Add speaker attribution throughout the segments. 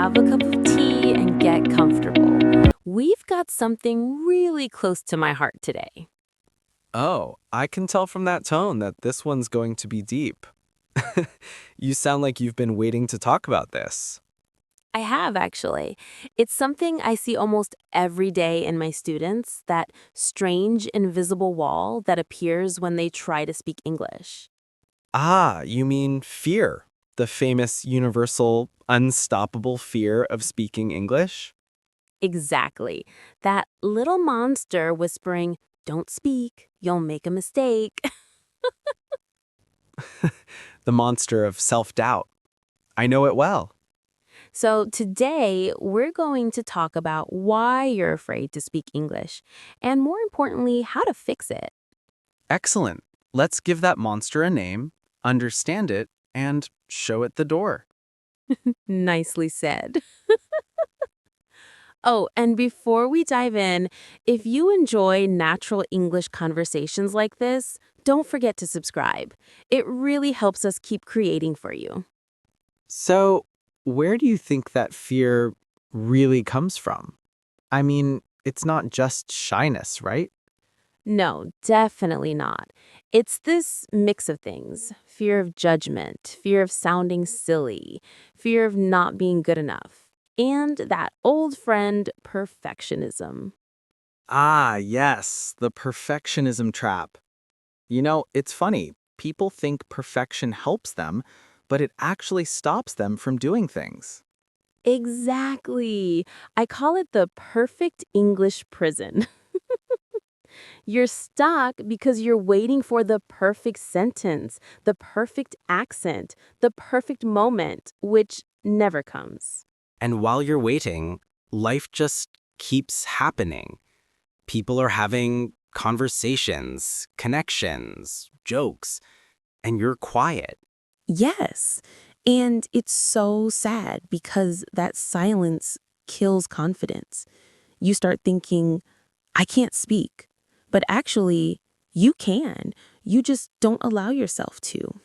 Speaker 1: grab a cup of tea and get comfortable. We've got something really close to my heart today.
Speaker 2: Oh, I can tell from that tone that this one's going to be deep. You sound like you've been waiting to talk about this.
Speaker 1: I have, actually. It's something I see almost every day in my students, that strange invisible wall that appears when they try to speak English.
Speaker 2: Ah, you mean fear, the famous universal, unstoppable fear of speaking English?
Speaker 1: Exactly. That little monster whispering, "Don't speak, you'll make a mistake."
Speaker 2: The monster of self-doubt. I know it well.
Speaker 1: So, today we're going to talk about why you're afraid to speak English, and more importantly, how to fix it.
Speaker 2: Excellent. Let's give that monster a name, understand it, and show it the door.
Speaker 1: Nicely said. Oh, and before we dive in, if you enjoy natural English conversations like this, don't forget to subscribe. It really helps us keep creating for you.
Speaker 2: So, where do you think that fear really comes from? I mean, it's not just shyness, right?
Speaker 1: No, definitely not. It's this mix of things: fear of judgment, fear of sounding silly, fear of not being good enough, and that old friend, perfectionism.
Speaker 2: Ah, yes, the perfectionism trap. It's funny. People think perfection helps them, but it actually stops them from doing things.
Speaker 1: Exactly. I call it the perfect English prison. You're stuck because you're waiting for the perfect sentence, the perfect accent, the perfect moment, which never comes.
Speaker 2: And while you're waiting, life just keeps happening. People are having conversations, connections, jokes, and you're quiet.
Speaker 1: Yes. And it's so sad because that silence kills confidence. You start thinking, I can't speak. But actually, you can. You just don't allow yourself to.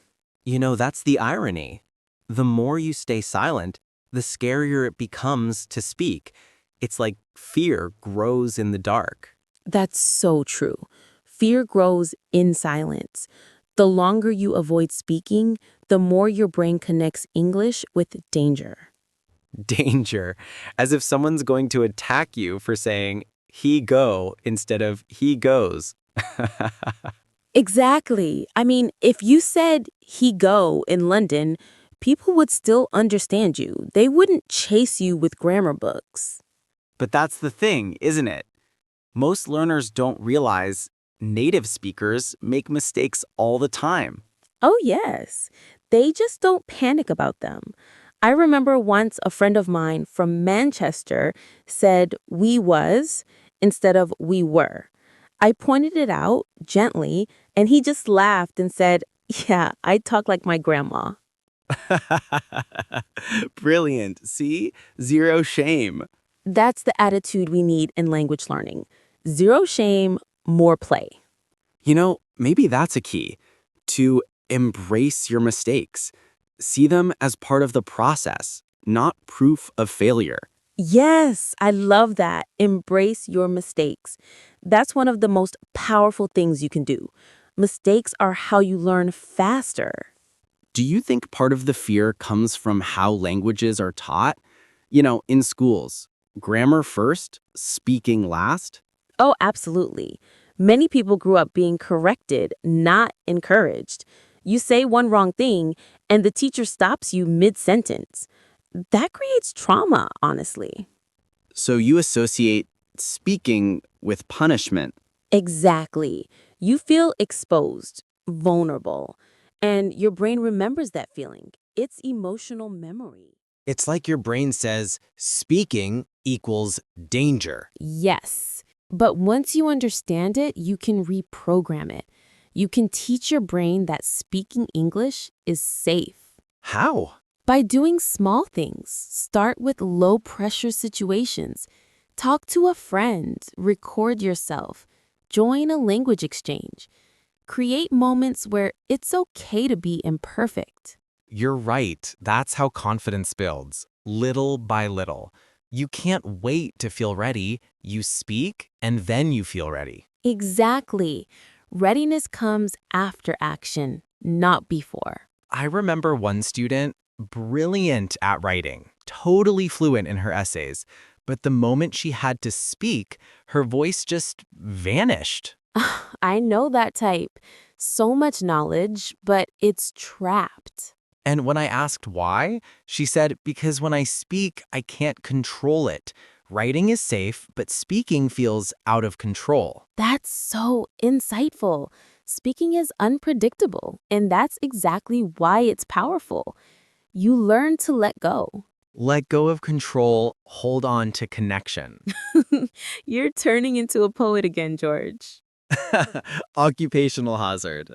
Speaker 2: That's the irony. The more you stay silent, the scarier it becomes to speak. It's like fear grows in the dark.
Speaker 1: That's so true. Fear grows in silence. The longer you avoid speaking, the more your brain connects English with danger.
Speaker 2: Danger, as if someone's going to attack you for saying, he go, instead of he goes.
Speaker 1: Exactly. I mean, if you said he go in London, people would still understand you. They wouldn't chase you with grammar books.
Speaker 2: But that's the thing, isn't it? Most learners don't realize native speakers make mistakes all the time.
Speaker 1: Oh, yes. They just don't panic about them. I remember once a friend of mine from Manchester said we was instead of we were. I pointed it out gently, and he just laughed and said, "Yeah, I talk like my grandma."
Speaker 2: Brilliant. See? Zero shame.
Speaker 1: That's the attitude we need in language learning. Zero shame, more play.
Speaker 2: Maybe that's a key to embrace your mistakes. See them as part of the process, not proof of failure.
Speaker 1: Yes, I love that. Embrace your mistakes. That's one of the most powerful things you can do. Mistakes are how you learn faster.
Speaker 2: Do you think part of the fear comes from how languages are taught? In schools, grammar first, speaking last?
Speaker 1: Oh, absolutely. Many people grew up being corrected, not encouraged. You say one wrong thing, and the teacher stops you mid-sentence. That creates trauma, honestly.
Speaker 2: So you associate speaking with punishment.
Speaker 1: Exactly. You feel exposed, vulnerable, and your brain remembers that feeling. It's emotional memory.
Speaker 2: It's like your brain says speaking equals danger.
Speaker 1: Yes. But once you understand it, you can reprogram it. You can teach your brain that speaking English is safe.
Speaker 2: How?
Speaker 1: By doing small things, start with low pressure situations. Talk to a friend, record yourself, join a language exchange. Create moments where it's okay to be imperfect.
Speaker 3: You're right. That's how confidence builds.
Speaker 2: little by little. You can't wait to feel ready. You speak, and then you feel ready.
Speaker 1: Exactly. Readiness comes after action, not before.
Speaker 2: I remember one student, brilliant at writing, totally fluent in her essays, but the moment she had to speak, her voice just vanished.
Speaker 1: I know that type. So much knowledge, but it's trapped.
Speaker 2: And when I asked why, she said, because when I speak, I can't control it. Writing is safe, but speaking feels out of control.
Speaker 1: That's so insightful. Speaking is unpredictable, and that's exactly why it's powerful. You learn to let go.
Speaker 2: Let go of control, hold on to connection.
Speaker 1: You're turning into a poet again, George.
Speaker 2: Occupational hazard.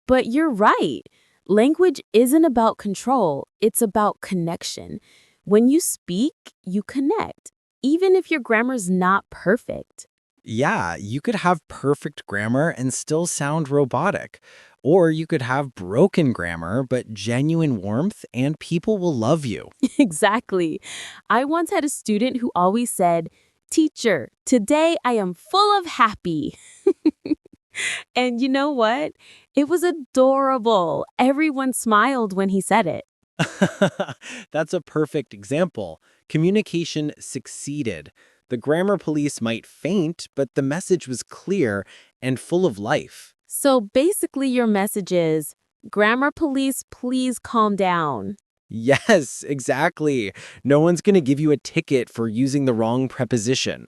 Speaker 1: But you're right. Language isn't about control, it's about connection. When you speak, you connect, even if your grammar's not perfect.
Speaker 2: Yeah, you could have perfect grammar and still sound robotic. Or you could have broken grammar, but genuine warmth, and people will love you.
Speaker 1: Exactly. I once had a student who always said, "Teacher, today I am full of happy." And you know what? It was adorable. Everyone smiled when he said it.
Speaker 2: That's a perfect example. Communication succeeded. The grammar police might faint, but the message was clear and full of life.
Speaker 1: So basically, your message is, grammar police, please calm down.
Speaker 2: Yes, exactly. No one's going to give you a ticket for using the wrong preposition.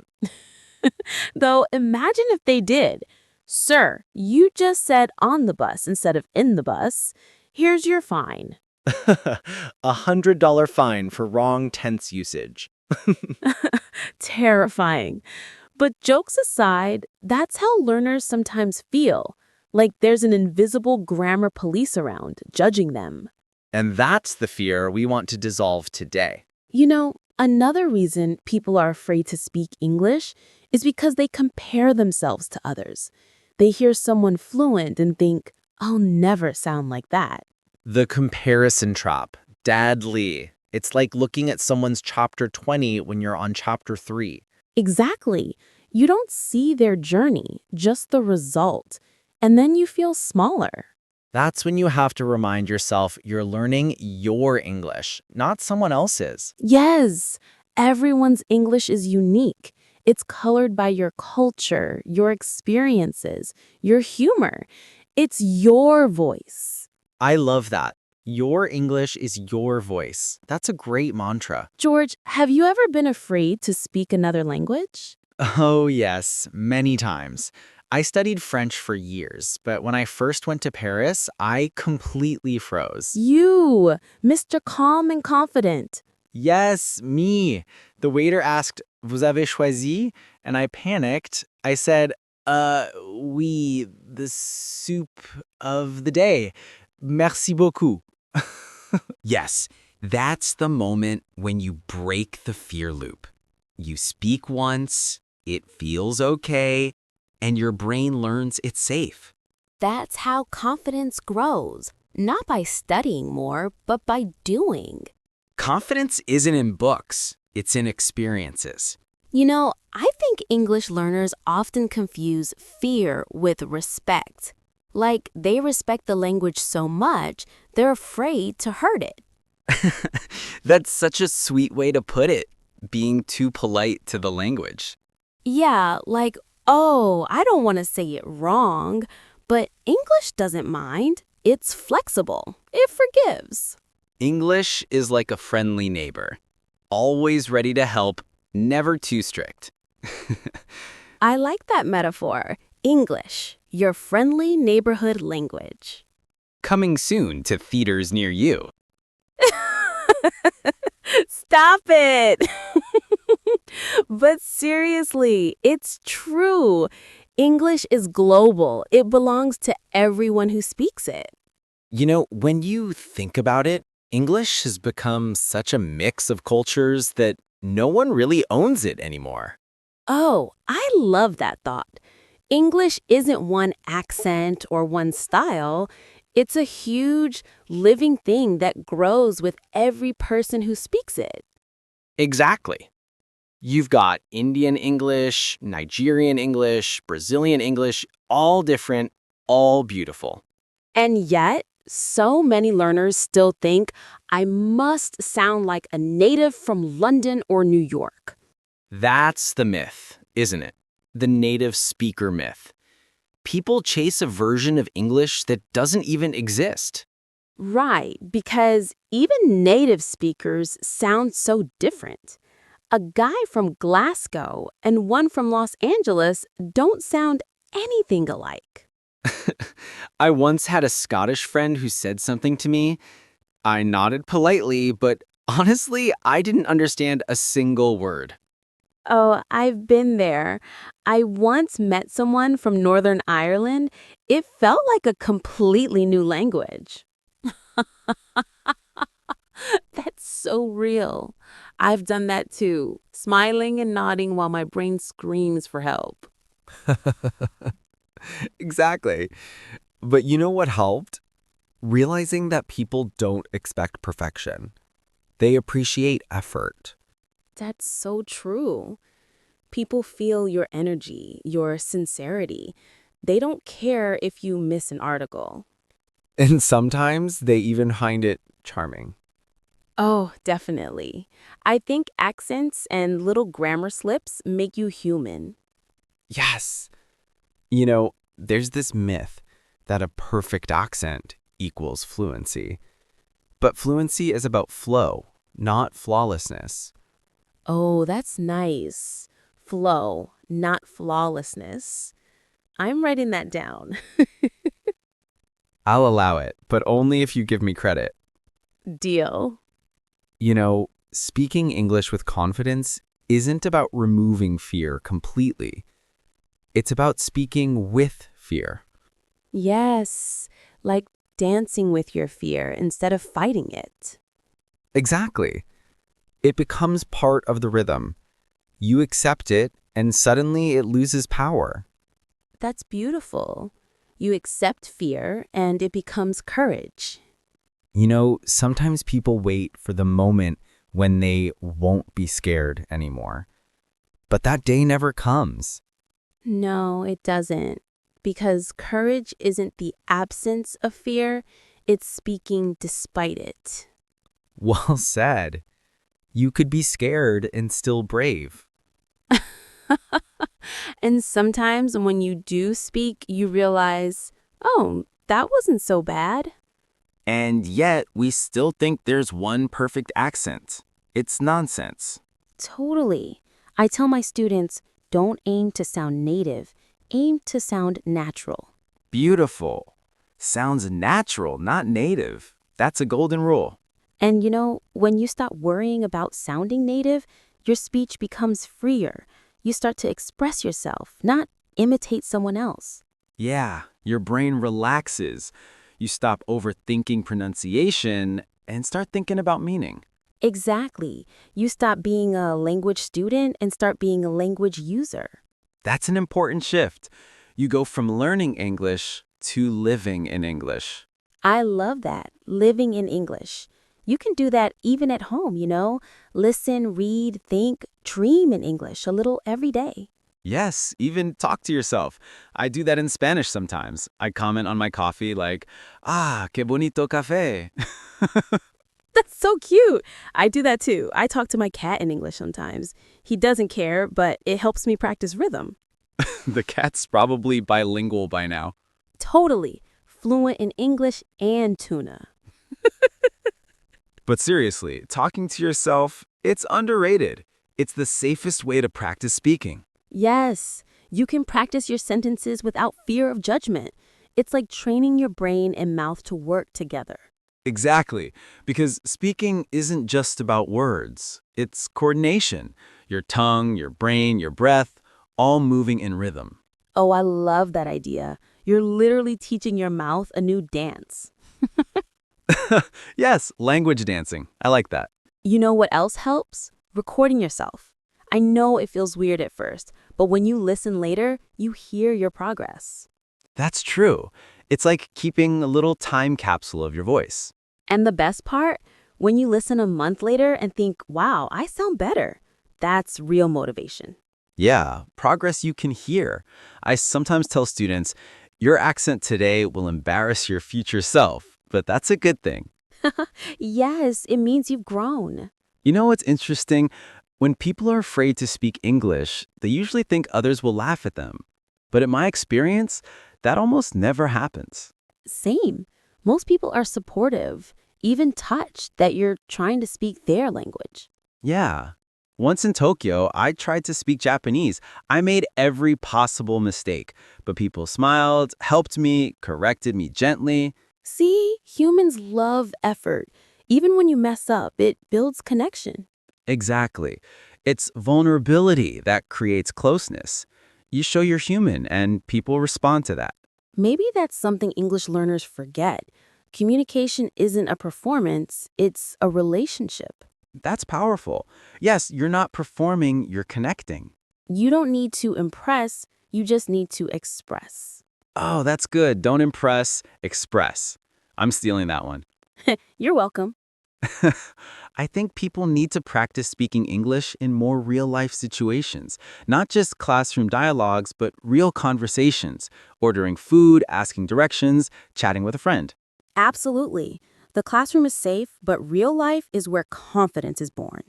Speaker 1: Though imagine if they did. Sir, you just said on the bus instead of in the bus. Here's your fine.
Speaker 2: $100 fine for wrong tense usage.
Speaker 1: Terrifying. But jokes aside, that's how learners sometimes feel. Like there's an invisible grammar police around, judging them.
Speaker 2: And that's the fear we want to dissolve today.
Speaker 1: You know, another reason people are afraid to speak English is because they compare themselves to others. They hear someone fluent and think, I'll never sound like that.
Speaker 2: The comparison trap. Deadly. It's like looking at someone's chapter 20 when you're on chapter 3.
Speaker 1: Exactly. You don't see their journey, just the result. And then you feel smaller.
Speaker 2: That's when you have to remind yourself you're learning your English, not someone else's.
Speaker 1: Yes, everyone's English is unique. It's colored by your culture, your experiences, your humor. It's your voice.
Speaker 2: I love that. Your English is your voice. That's a great mantra.
Speaker 1: George, have you ever been afraid to speak another language?
Speaker 2: Oh, yes, many times. I studied French for years, but when I first went to Paris, I completely froze.
Speaker 1: You, Mr. Calm and Confident.
Speaker 2: Yes, me. The waiter asked, "Vous avez choisi?" And I panicked. I said, oui, the soup of the day. Merci beaucoup." Yes, that's the moment when you break the fear loop. You speak once, it feels okay, and your brain learns it's safe.
Speaker 1: That's how confidence grows, not by studying more, but by doing.
Speaker 2: Confidence isn't in books, it's in experiences.
Speaker 1: You know, I think English learners often confuse fear with respect. Like they respect the language so much, they're afraid to hurt it.
Speaker 2: That's such a sweet way to put it, being too polite to the language.
Speaker 1: Yeah, like, oh, I don't want to say it wrong, but English doesn't mind. It's flexible. It forgives.
Speaker 2: English is like a friendly neighbor, always ready to help, never too strict.
Speaker 1: I like that metaphor. English, your friendly neighborhood language.
Speaker 2: Coming soon to theaters near you.
Speaker 1: Stop it! But seriously, it's true. English is global. It belongs to everyone who speaks it.
Speaker 2: You know, when you think about it, English has become such a mix of cultures that no one really owns it anymore.
Speaker 1: Oh, I love that thought. English isn't one accent or one style. It's a huge, living thing that grows with every person who speaks it.
Speaker 3: Exactly. You've got Indian English, Nigerian English, Brazilian English, all different, all beautiful.
Speaker 1: And yet, so many learners still think I must sound like a native from London or New York.
Speaker 3: That's the myth, isn't it? The native speaker myth. People chase a version of English that doesn't even exist.
Speaker 1: Right, because even native speakers sound so different. A guy from Glasgow and one from Los Angeles don't sound anything alike.
Speaker 3: I once had a Scottish friend who said something to me. I nodded politely, but honestly, I didn't understand a single word.
Speaker 1: Oh, I've been there. I once met someone from Northern Ireland. It felt like a completely new language. That's so real. I've done that too, smiling and nodding while my brain screams for help.
Speaker 4: Exactly. But you know what helped? Realizing that people don't expect perfection. They appreciate effort.
Speaker 1: That's so true. People feel your energy, your sincerity. They don't care if you miss an article.
Speaker 4: And sometimes they even find it charming.
Speaker 1: Oh, definitely. I think accents and little grammar slips make you human.
Speaker 4: Yes. There's this myth that a perfect accent equals fluency. But fluency is about flow, not flawlessness.
Speaker 1: Oh, that's nice. Flow, not flawlessness. I'm writing that down.
Speaker 4: I'll allow it, but only if you give me credit.
Speaker 1: Deal.
Speaker 4: Speaking English with confidence isn't about removing fear completely. It's about speaking with fear.
Speaker 1: Yes, like dancing with your fear instead of fighting it.
Speaker 4: Exactly. It becomes part of the rhythm. You accept it, and suddenly it loses power.
Speaker 1: That's beautiful. You accept fear and it becomes courage.
Speaker 4: Sometimes people wait for the moment when they won't be scared anymore. But that day never comes.
Speaker 1: No, it doesn't. Because courage isn't the absence of fear, it's speaking despite it.
Speaker 4: Well said. You could be scared and still brave.
Speaker 1: And sometimes when you do speak, you realize, oh, that wasn't so bad.
Speaker 3: And yet, we still think there's one perfect accent. It's nonsense.
Speaker 1: Totally. I tell my students, don't aim to sound native, aim to sound natural.
Speaker 3: Beautiful. Sounds natural, not native. That's a golden rule.
Speaker 1: And when you stop worrying about sounding native, your speech becomes freer. You start to express yourself, not imitate someone else.
Speaker 3: Yeah, your brain relaxes. You stop overthinking pronunciation and start thinking about meaning.
Speaker 1: Exactly. You stop being a language student and start being a language user.
Speaker 3: That's an important shift. You go from learning English to living in English.
Speaker 1: I love that, living in English. You can do that even at home, Listen, read, think, dream in English a little every day.
Speaker 3: Yes, even talk to yourself. I do that in Spanish sometimes. I comment on my coffee like, qué bonito café.
Speaker 1: That's so cute. I do that too. I talk to my cat in English sometimes. He doesn't care, but it helps me practice rhythm.
Speaker 3: The cat's probably bilingual by now.
Speaker 1: Totally. Fluent in English and tuna.
Speaker 3: But seriously, talking to yourself, it's underrated. It's the safest way to practice speaking.
Speaker 1: Yes, you can practice your sentences without fear of judgment. It's like training your brain and mouth to work together.
Speaker 3: Exactly, because speaking isn't just about words. It's coordination. Your tongue, your brain, your breath, all moving in rhythm.
Speaker 1: Oh, I love that idea. You're literally teaching your mouth a new dance.
Speaker 3: Yes, language dancing. I like that.
Speaker 1: You know what else helps? Recording yourself. I know it feels weird at first, but when you listen later, you hear your progress.
Speaker 3: That's true.
Speaker 4: It's like keeping a little time capsule of your voice.
Speaker 1: And the best part? When you listen a month later and think, wow, I sound better. That's real motivation.
Speaker 4: Yeah, progress you can hear. I sometimes tell students, your accent today will embarrass your future self, but that's a good thing.
Speaker 1: Yes, it means you've grown.
Speaker 4: You know what's interesting? When people are afraid to speak English, they usually think others will laugh at them. But in my experience, that almost never happens.
Speaker 1: Same. Most people are supportive, even touched that you're trying to speak their language.
Speaker 4: Yeah. Once in Tokyo, I tried to speak Japanese. I made every possible mistake, but people smiled, helped me, corrected me gently.
Speaker 1: See, humans love effort. Even when you mess up, it builds connection.
Speaker 4: Exactly. It's vulnerability that creates closeness. You show you're human, and people respond to that.
Speaker 1: Maybe that's something English learners forget. Communication isn't a performance, it's a relationship.
Speaker 4: That's powerful. Yes, you're not performing, you're connecting.
Speaker 1: You don't need to impress, you just need to express.
Speaker 4: Oh, that's good. Don't impress, express. I'm stealing that one.
Speaker 1: You're welcome.
Speaker 4: I think people need to practice speaking English in more real-life situations, not just classroom dialogues, but real conversations, ordering food, asking directions, chatting with a friend.
Speaker 1: Absolutely. The classroom is safe, but real life is where confidence is born.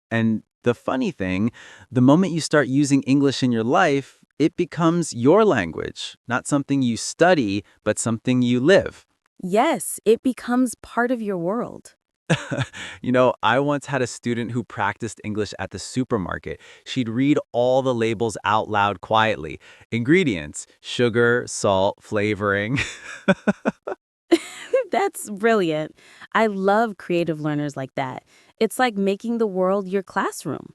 Speaker 4: And the funny thing, the moment you start using English in your life, it becomes your language, not something you study, but something you live.
Speaker 1: Yes, it becomes part of your world.
Speaker 4: I once had a student who practiced English at the supermarket. She'd read all the labels out loud quietly. Ingredients, sugar, salt, flavoring.
Speaker 1: That's brilliant. I love creative learners like that. It's like making the world your classroom.